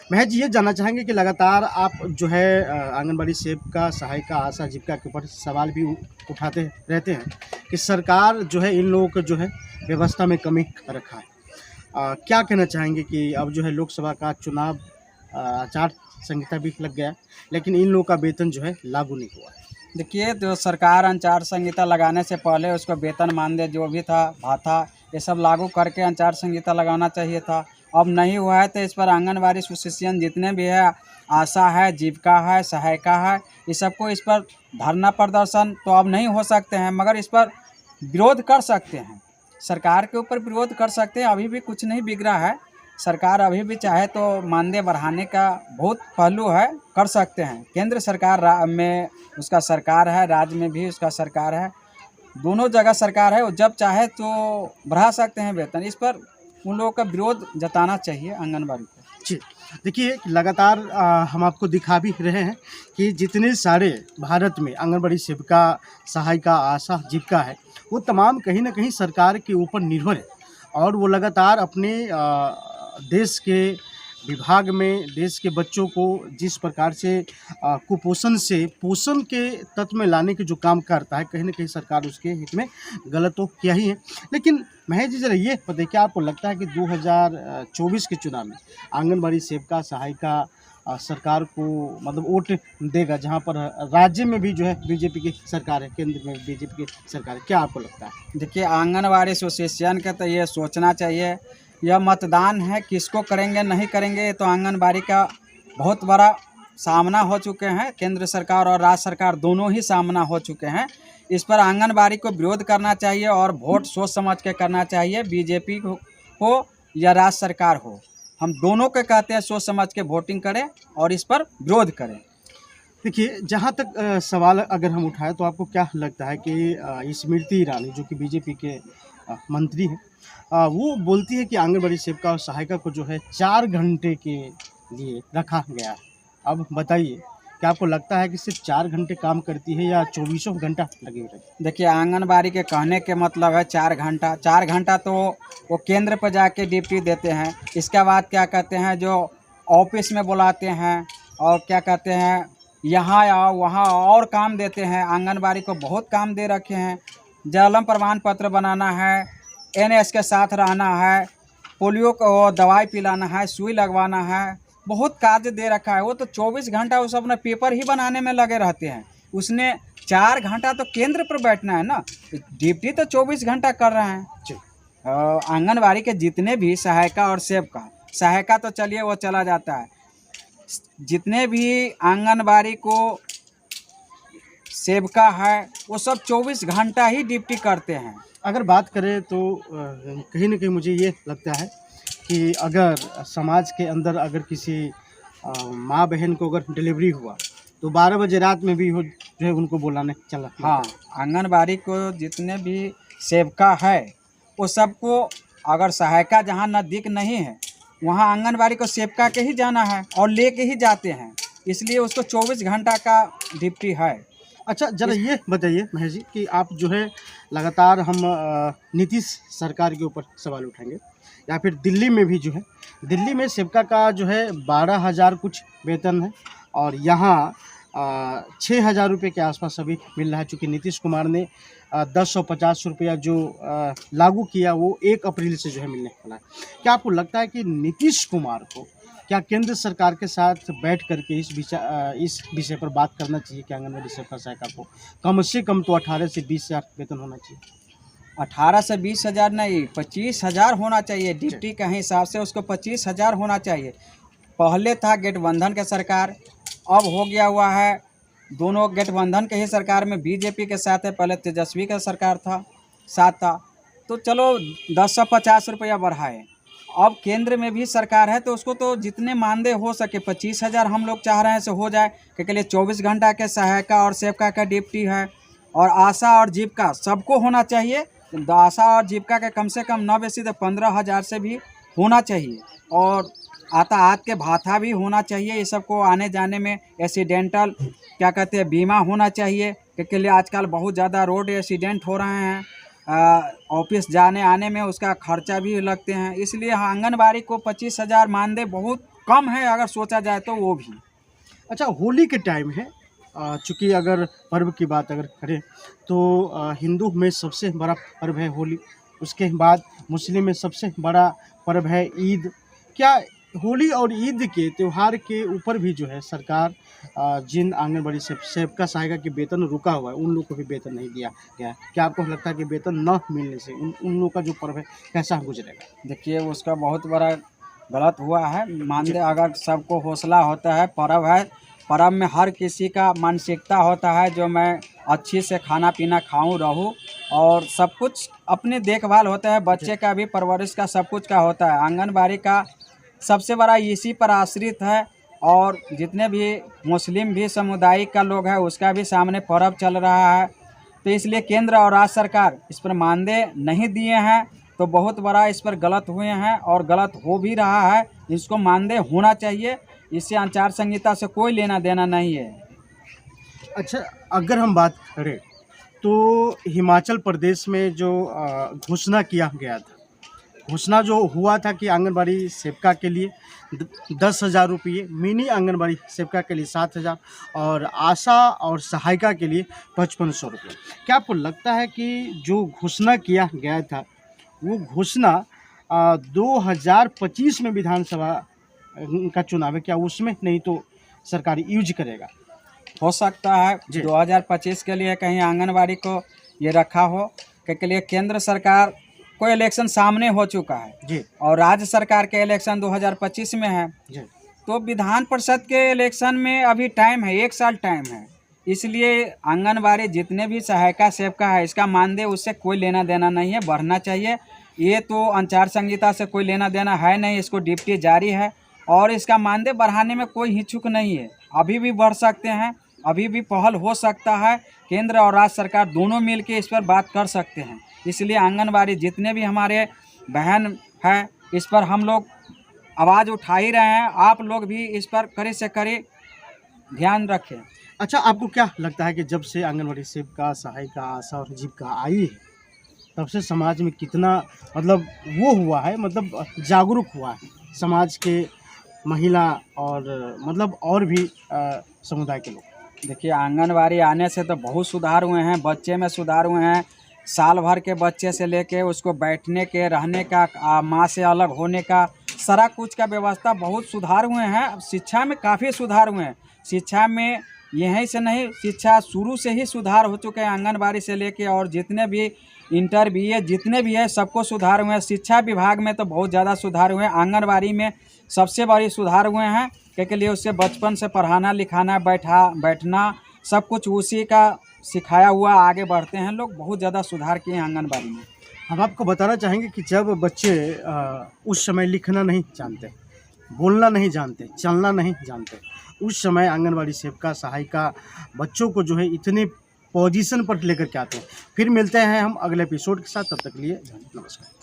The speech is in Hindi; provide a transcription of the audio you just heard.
महज ये जानना चाहेंगे कि लगातार आप जो है आंगनबाड़ी सेविका, सहायिका, आशा, जीविका के ऊपर सवाल भी उठाते रहते हैं कि सरकार जो है इन लोगों को जो है व्यवस्था में कमी रखा है। क्या कहना चाहेंगे कि अब जो है लोकसभा का चुनाव आचार संहिता भी लग गया है, लेकिन इन लोगों का वेतन जो है लागू नहीं हुआ है। देखिए, जो सरकार आचार संहिता लगाने से पहले उसको वेतन मानदेय जो भी था, भाता, ये सब लागू करके आचार संहिता लगाना चाहिए था। अब नहीं हुआ है तो इस पर आंगनबाड़ी एसोसिएशन जितने भी है, आशा है, जीविका है, सहायिका है, ये सबको इस पर धरना प्रदर्शन तो अब नहीं हो सकते हैं, मगर इस पर विरोध कर सकते हैं। सरकार के ऊपर विरोध कर सकते हैं। अभी भी कुछ नहीं बिगड़ा है। सरकार अभी भी चाहे तो मानदेय बढ़ाने का बहुत पहलू है, कर सकते हैं। केंद्र सरकार में उसका सरकार है, राज्य में भी उसका सरकार है, दोनों जगह सरकार है। वो जब चाहे तो बढ़ा सकते हैं वेतन। इस पर उन लोगों का विरोध जताना चाहिए आंगनबाड़ी को। जी, देखिए लगातार हम आपको दिखा भी रहे हैं कि जितने सारे भारत में आंगनबाड़ी सेविका, सहायिका, आशा, जीविका है, वो तमाम कहीं न कहीं सरकार के ऊपर निर्भर है और वो लगातार अपने देश के विभाग में देश के बच्चों को जिस प्रकार से कुपोषण से पोषण के तत्व में लाने के जो काम करता है, कहीं न कहीं सरकार उसके हित में गलत तो किया ही है। लेकिन महज जी ज़रा ये बताइए, क्या आपको लगता है कि 2024 के चुनाव में आंगनबाड़ी सेविका, सहायिका सरकार को मतलब वोट देगा, जहाँ पर राज्य में भी जो है बीजेपी की सरकार है, केंद्र में बीजेपी की सरकार है, क्या आपको लगता है? देखिए, आंगनबाड़ी एसोसिएशन का तो ये सोचना चाहिए, यह मतदान है, किसको करेंगे नहीं करेंगे, तो आंगनबाड़ी का बहुत बड़ा सामना हो चुके हैं। केंद्र सरकार और राज्य सरकार दोनों ही सामना हो चुके हैं। इस पर आंगनबाड़ी को विरोध करना चाहिए और वोट सोच समझ के करना चाहिए। बीजेपी हो या राज्य सरकार हो, हम दोनों के कहते हैं सोच समझ के वोटिंग करें और इस पर विरोध करें। देखिए, जहाँ तक सवाल अगर हम उठाएं तो आपको क्या लगता है कि स्मृति ईरानी जो कि बीजेपी के मंत्री हैं, वो बोलती है कि आंगनबाड़ी सेविका और सहायिका को जो है 4 घंटे के लिए रखा गया है। अब बताइए, क्या आपको लगता है कि सिर्फ 4 घंटे काम करती है या चौबीसों घंटा लगी हुई रहती देखिए, आंगनबाड़ी के कहने के मतलब है 4 घंटा। 4 घंटा तो वो केंद्र पर जाके ड्यूटी देते हैं। इसके बाद क्या कहते हैं, जो ऑफिस में बुलाते हैं और क्या कहते हैं, यहाँ आओ वहाँ आओ, और काम देते हैं। आंगनबाड़ी को बहुत काम दे रखे हैं। जन्म प्रमाण पत्र बनाना है, एनएस के साथ रहना है, पोलियो को दवाई पिलाना है, सुई लगवाना है, बहुत कार्य दे रखा है। वो तो 24 घंटा उस अपने पेपर ही बनाने में लगे रहते हैं। उसने 4 घंटा तो केंद्र पर बैठना है ना, ड्यूटी तो 24 घंटा कर रहे हैं। जी। आंगनबाड़ी के जितने भी सहायिका और सेविका, सहायिका तो चलिए वो चला जाता है, जितने भी आंगनबाड़ी को सेविका है वो सब 24 घंटा ही ड्यूटी करते हैं। अगर बात करें तो कहीं न कहीं मुझे ये लगता है कि अगर समाज के अंदर अगर किसी माँ बहन को अगर डिलीवरी हुआ तो 12 बजे रात में भी हो जो है उनको बुलाने चला। हाँ, आंगनबाड़ी को जितने भी सेविका है वो सबको, अगर सहायिका जहाँ नज़दीक नहीं है वहाँ आंगनबाड़ी को सेविका के ही जाना है और ले के ही जाते हैं, इसलिए उसको 24 घंटा का ड्यूटी है। अच्छा, ज़रा ये बताइए महेश जी कि आप जो है लगातार हम नीतीश सरकार के ऊपर सवाल उठाएंगे या फिर दिल्ली में भी जो है, दिल्ली में सेविका का जो है 12,000 कुछ वेतन है और यहाँ 6,000 रुपये के आसपास अभी मिल रहा है। चूँकि नीतीश कुमार ने 1050 रुपया जो लागू किया वो 1 अप्रैल से जो है मिलने वाला है। क्या आपको लगता है कि नीतीश कुमार को क्या केंद्र सरकार के साथ बैठ करके इस विषय पर बात करना चाहिए कि आंगनबाड़ी सेविका सहायिका को कम से कम तो 18 से 20,000 वेतन होना चाहिए? 18 से 20,000 नहीं, 25,000 होना चाहिए। ड्यूटी के हिसाब से उसको 25,000 होना चाहिए। पहले था गठबंधन के सरकार, अब हो गया हुआ है दोनों गठबंधन के ही सरकार में बीजेपी के साथ है। पहले तेजस्वी का सरकार था, साथ था, तो चलो 1050 रुपया बढ़ाए। अब केंद्र में भी सरकार है तो उसको तो जितने मानदेय हो सके 25,000 हम लोग चाह रहे हैं से हो जाए, क्योंकि लिए 24 घंटा के सहायिका और सेविका का ड्यूटी है। और आशा और जीविका सबको होना चाहिए। आशा और जीविका के कम से कम 9 बेसी तो 15,000 से भी होना चाहिए। और यातायात के भाता भी होना चाहिए। ये सबको आने जाने में एक्सीडेंटल क्या कहते हैं बीमा होना चाहिए, क्योंकि लिए आजकल बहुत ज़्यादा रोड एक्सीडेंट हो रहे हैं। ऑफिस जाने आने में उसका खर्चा भी लगते हैं। इसलिए आंगनबाड़ी को 25,000 मानदेय बहुत कम है अगर सोचा जाए तो वो भी। अच्छा, होली के टाइम है, चूँकि अगर पर्व की बात अगर करें तो हिंदू में सबसे बड़ा पर्व है होली, उसके बाद मुस्लिम में सबसे बड़ा पर्व है ईद। क्या होली और ईद के त्यौहार के ऊपर भी जो है सरकार जिन आंगनबाड़ी सेविका सहायिका के वेतन रुका हुआ है, उन लोग को भी वेतन नहीं दिया गया है? क्या आपको लगता है कि वेतन न मिलने से उन लोग का जो पर्व है कैसा गुजरेगा? देखिए उसका बहुत बड़ा गलत हुआ है। मानते अगर सबको हौसला होता है, पर्व है, पर्व में हर किसी का मानसिकता होता है जो मैं अच्छी से खाना पीना खाऊं रहूं, और सब कुछ अपनी देखभाल होता है, बच्चे का भी परवरिश का सब कुछ का होता है। आंगनबाड़ी का सबसे बड़ा इसी पर आश्रित है, और जितने भी मुस्लिम भी समुदाय का लोग है उसका भी सामने पर्व चल रहा है। तो इसलिए केंद्र और राज्य सरकार इस पर मानदेय नहीं दिए हैं, तो बहुत बड़ा इस पर गलत हुए हैं और गलत हो भी रहा है। इसको मानदेय होना चाहिए, इससे आचार संहिता से कोई लेना देना नहीं है। अच्छा, अगर हम बात करें तो हिमाचल प्रदेश में जो घोषणा किया गया था, घोषणा जो हुआ था कि आंगनबाड़ी सेविका के लिए 10,000 रुपये, मिनी आंगनबाड़ी सेविका के लिए 7,000 और आशा और सहायिका के लिए 5500 रुपये। क्या आपको लगता है कि जो घोषणा किया गया था वो घोषणा 2025 में विधानसभा का चुनाव है, क्या उसमें नहीं तो सरकार यूज करेगा? हो सकता है जी। 2025 के लिए कहीं आंगनबाड़ी को ये रखा हो के लिए केंद्र सरकार को इलेक्शन सामने हो चुका है जी और राज्य सरकार के इलेक्शन 2025 में है। जी तो विधान परिषद के इलेक्शन में अभी टाइम है, 1 साल टाइम है। इसलिए आंगनबाड़ी जितने भी सहायिका सेविका है इसका मानदेय उससे कोई लेना देना नहीं है, बढ़ना चाहिए। ये तो आचार संहिता से कोई लेना देना है नहीं, इसको ड्यूटी जारी है और इसका मानदेय बढ़ाने में कोई हिचक नहीं है। अभी भी बढ़ सकते हैं, अभी भी पहल हो सकता है। केंद्र और राज्य सरकार दोनों मिलकर इस पर बात कर सकते हैं। इसलिए आंगनबाड़ी जितने भी हमारे बहन हैं इस पर हम लोग आवाज़ उठा ही रहे हैं। आप लोग भी इस पर कड़े से कड़े ध्यान रखें। अच्छा, आपको क्या लगता है कि जब से आंगनबाड़ी सेविका सहायिका आशा और जीविका आई है तब से समाज में कितना मतलब वो हुआ है, मतलब जागरूक हुआ है समाज के महिला और मतलब और भी समुदाय के लोग? देखिए आंगनबाड़ी आने से तो बहुत सुधार हुए हैं, बच्चे में सुधार हुए हैं। साल भर के बच्चे से लेके उसको बैठने के, रहने का, माँ से अलग होने का, सारा कुछ का व्यवस्था बहुत सुधार हुए हैं। शिक्षा में काफ़ी सुधार हुए हैं। शिक्षा में यहीं से नहीं, शिक्षा शुरू से ही सुधार हो चुके हैं आंगनबाड़ी से लेके, और जितने भी इंटर BA जितने भी है सबको सुधार हुए हैं। शिक्षा विभाग में तो बहुत ज़्यादा सुधार हुए हैं। आंगनबाड़ी में सबसे बड़ी सुधार हुए हैं के लिए उससे बचपन से पढ़ाना लिखाना बैठना सब कुछ उसी का सिखाया हुआ आगे बढ़ते हैं लोग। बहुत ज़्यादा सुधार किए हैं आंगनबाड़ी में। हम आपको बताना चाहेंगे कि जब बच्चे उस समय लिखना नहीं जानते, बोलना नहीं जानते, चलना नहीं जानते, उस समय आंगनबाड़ी सेविका सहायिका बच्चों को जो है इतने पोजीशन पर लेकर के आते हैं। फिर मिलते हैं हम अगले एपिसोड के साथ, तब तक के लिए नमस्कार।